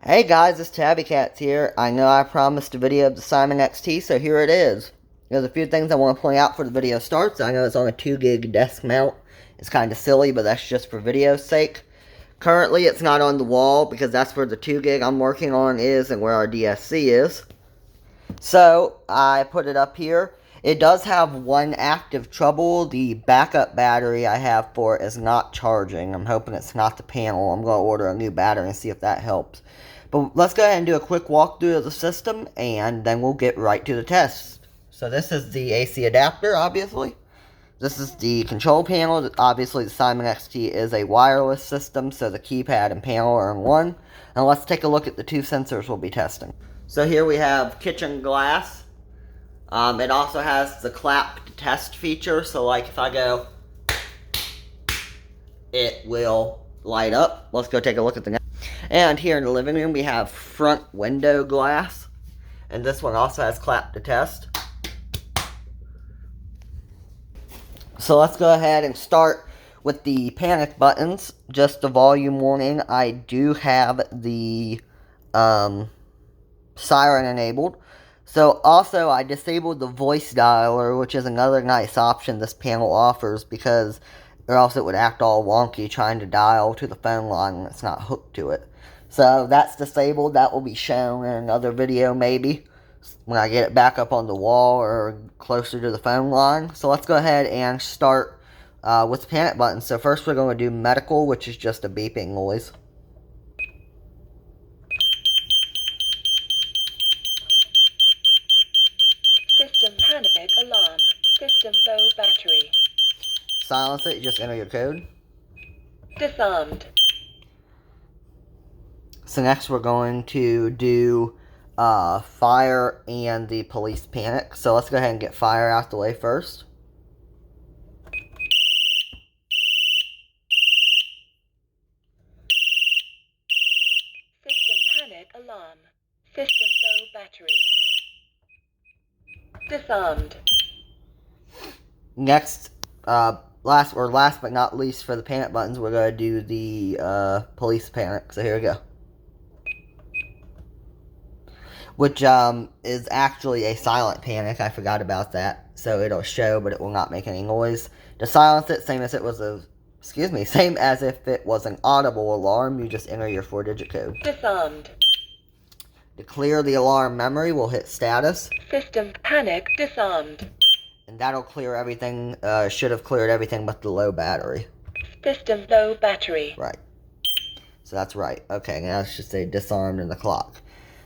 Hey guys, it's Tabby Cats here. I know I promised a video of the Simon XT, so here it is. There's a few things I want to point out before the video starts. I know it's on a 2 gig desk mount. It's kind of silly, but that's just for video's sake. Currently, it's not on the wall because that's where the 2 gig I'm working on is and where our DSC is. So, I put it up here. It does have one active trouble. The backup battery I have for it is not charging. I'm hoping it's not the panel. I'm going to order a new battery and see if that helps. But let's go ahead and do a quick walkthrough of the system, and then we'll get right to the test. So this is the AC adapter, obviously. This is the control panel. Obviously, the Simon XT is a wireless system, so the keypad and panel are in one. And let's take a look at the two sensors we'll be testing. So here we have kitchen glass. It also has the clap to test feature, so like if I go, it will light up. Let's go take a look at the next. And here in the living room we have front window glass, and this one also has clap to test. So let's go ahead and start with the panic buttons. Just a volume warning, I do have the siren enabled. So also I disabled the voice dialer, which is another nice option this panel offers, because or else it would act all wonky trying to dial to the phone line when it's not hooked to it. So that's disabled. That will be shown in another video maybe when I get it back up on the wall or closer to the phone line. So let's go ahead and start with the panic button. So first we're going to do medical, which is just a beeping noise. System panic alarm. System low battery. Silence it, you just enter your code. Disarmed. So next we're going to do fire and the police panic. So let's go ahead and get fire out the way first. System panic alarm. System low battery. Disarmed. Next, last but not least for the panic buttons, we're going to do the police panic. So here we go. Which is actually a silent panic. I forgot about that. So it'll show, but it will not make any noise. To silence it, same as if it was an audible alarm, you just enter your 4-digit code. Disarmed. To clear the alarm memory, we'll hit status. System panic disarmed. And that'll clear everything, should have cleared everything but the low battery. System low battery. Right. So that's right. Okay, now it should say disarmed in the clock.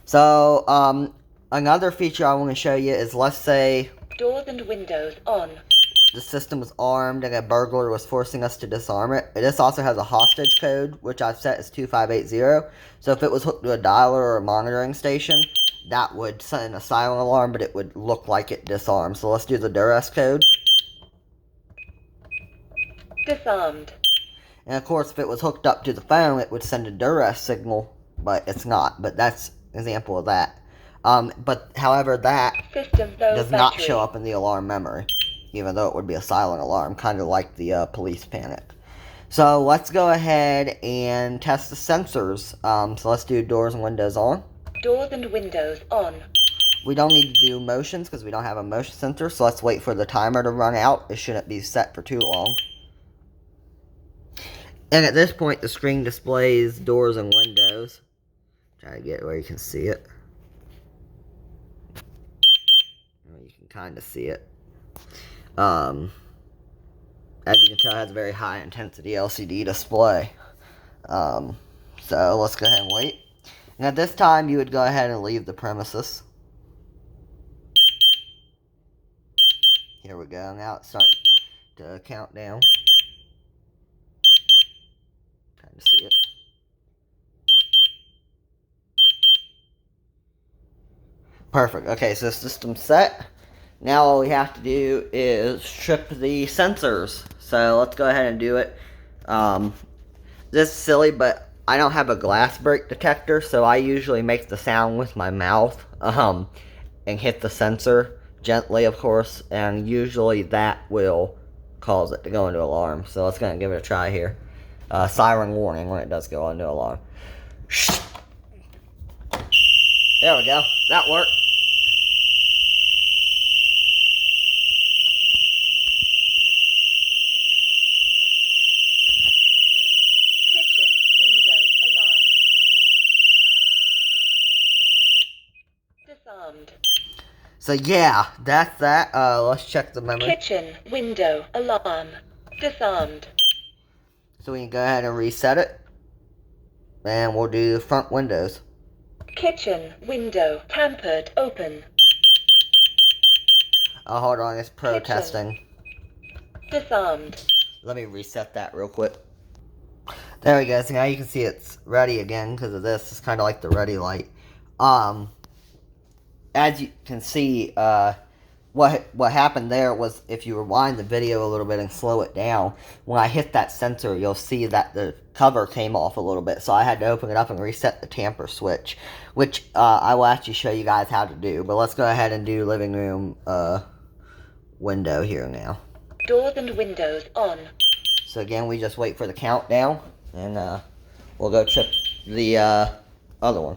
So, another feature I want to show you is, let's say Doors and windows on. the system was armed and a burglar was forcing us to disarm it. This also has a hostage code, which I've set as 2580. So if it was hooked to a dialer or a monitoring station, that would send a silent alarm, but it would look like it disarmed. So let's do the duress code. Disarmed. And of course, if it was hooked up to the phone, it would send a duress signal, but it's not. But that's an example of that. But however, that System low does battery. not show up in the alarm memory, even though it would be a silent alarm, kind of like the police panic. So let's go ahead and test the sensors. So let's do doors and windows on. Doors and windows on. We don't need to do motions because we don't have a motion sensor, so let's wait for the timer to run out. It shouldn't be set for too long. And at this point, the screen displays doors and windows. Try to get where you can see it. Well, you can kind of see it. As you can tell, it has a very high intensity LCD display. So let's go ahead and wait. And at this time, you would go ahead and leave the premises. Here we go. Now it's starting to count down. Trying to see it. Perfect. Okay, so system's set. Now all we have to do is strip the sensors. So let's go ahead and do it. This is silly, but I don't have a glass break detector, so I usually make the sound with my mouth and hit the sensor gently, of course, and usually that will cause it to go into alarm. So let's go ahead and give it a try here. Siren warning when it does go into alarm. There we go. That worked. Kitchen window alarm. Disarmed. So yeah, that's that. Let's check the memory. Kitchen window alarm. Disarmed. So we can go ahead and reset it. And we'll do the front windows. Kitchen window tampered open. Oh, hold on, it's protesting. Disarmed. Let me reset that real quick. There we go. So now you can see it's ready again because of this. It's kind of like the ready light. As you can see, what happened there was if you rewind the video a little bit and slow it down, when I hit that sensor, you'll see that the cover came off a little bit. So I had to open it up and reset the tamper switch, which I will actually show you guys how to do. But let's go ahead and do living room window here now. Doors and windows on. So again, we just wait for the countdown, and we'll go check the other one.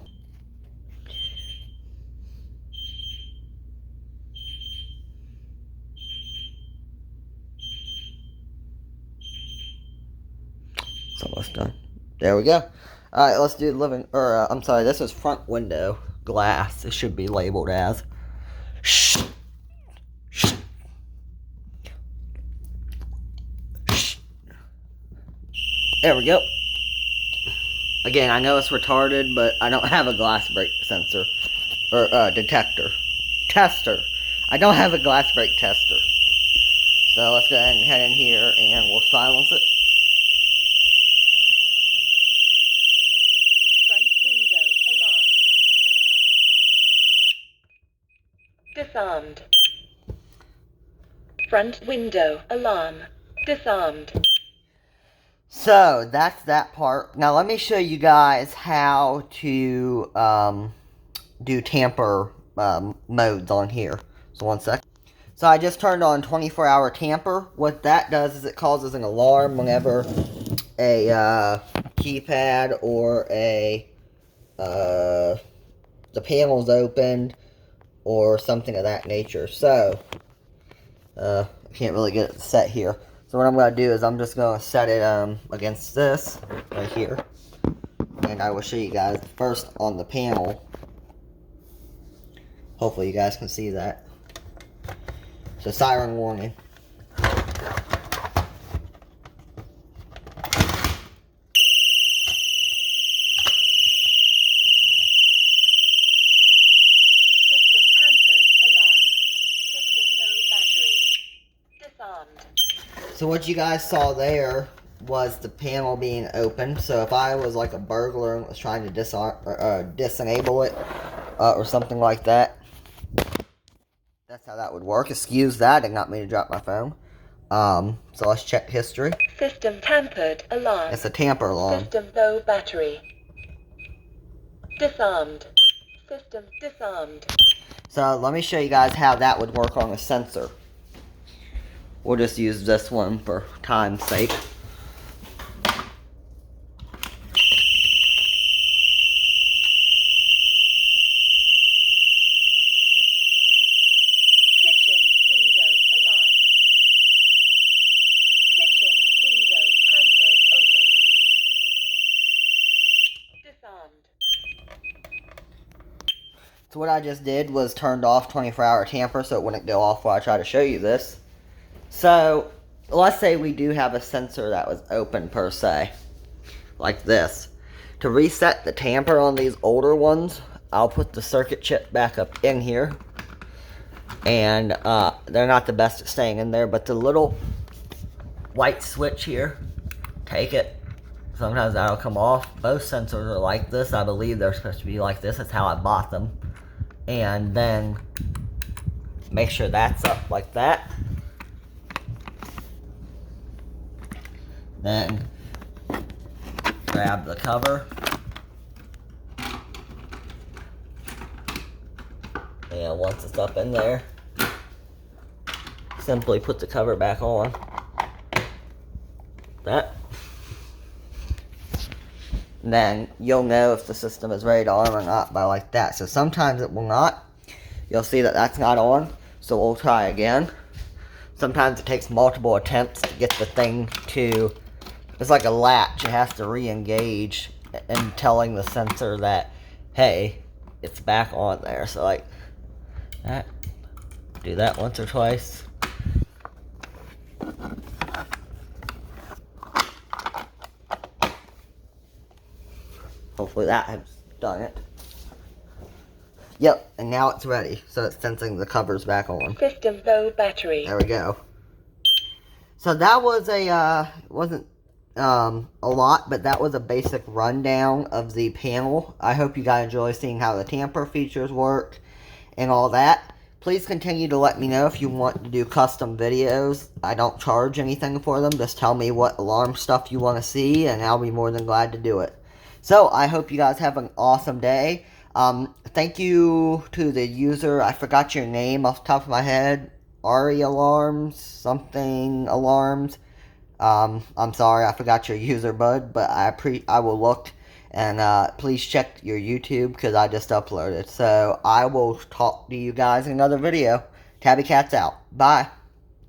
It's almost done. There we go. Alright, let's do I'm sorry, this is front window glass. It should be labeled as. Shh. Shh. Shh. There we go. Again, I know it's retarded, but I don't have a glass break sensor. Or, detector. Tester. I don't have a glass break tester. So let's go ahead and head in here and we'll silence it. Front window alarm. Disarmed. Front window alarm. Disarmed. So, that's that part. Now, let me show you guys how to do tamper modes on here. So, one sec. So, I just turned on 24-hour tamper. What that does is it causes an alarm whenever a keypad or the panel's opened or something of that nature. So, I can't really get it set here. So what I'm going to do is I'm just going to set it against this right here. And I will show you guys first on the panel. Hopefully you guys can see that. So siren warning. System tampered alarm. System low battery. Disarmed. So what you guys saw there was the panel being open. So if I was like a burglar and was trying to disable it or something like that, that's how that would work. Excuse that, it got me to drop my phone. So let's check history. System tampered alarm. It's a tamper alarm. System low battery. Disarmed. System disarmed. So let me show you guys how that would work on a sensor. We'll just use this one for time's sake. Kitchen window alarm. Kitchen window tampered open. Disarmed. So what I just did was turned off 24-hour tamper so it wouldn't go off while I try to show you this. So, let's say we do have a sensor that was open per se, like this. To reset the tamper on these older ones, I'll put the circuit chip back up in here. And they're not the best at staying in there, but the little white switch here, take it. Sometimes that'll come off. Both sensors are like this. I believe they're supposed to be like this. That's how I bought them. And then make sure that's up like that. Then grab the cover. And once it's up in there, simply put the cover back on. That. And then you'll know if the system is ready to arm or not by like that. So sometimes it will not. You'll see that that's not on. So we'll try again. Sometimes it takes multiple attempts to get the thing to, it's like a latch. It has to re-engage and telling the sensor that, hey, it's back on there. So like that. Do that once or twice. Hopefully that has done it. Yep, and now it's ready. So it's sensing the cover's back on. System low battery. There we go. So that was wasn't a lot, but that was a basic rundown of the panel. I hope you guys enjoy seeing how the tamper features work and all that. Please continue to let me know if you want to do custom videos. I don't charge anything for them. Just tell me what alarm stuff you want to see, and I'll be more than glad to do it. So, I hope you guys have an awesome day. Thank you to the user. I forgot your name off the top of my head. Ari Alarms, something Alarms. I'm sorry, I forgot your user, bud, but I will look, and please check your YouTube because I just uploaded. So I will talk to you guys in another video. Tabby Cat's out. Bye.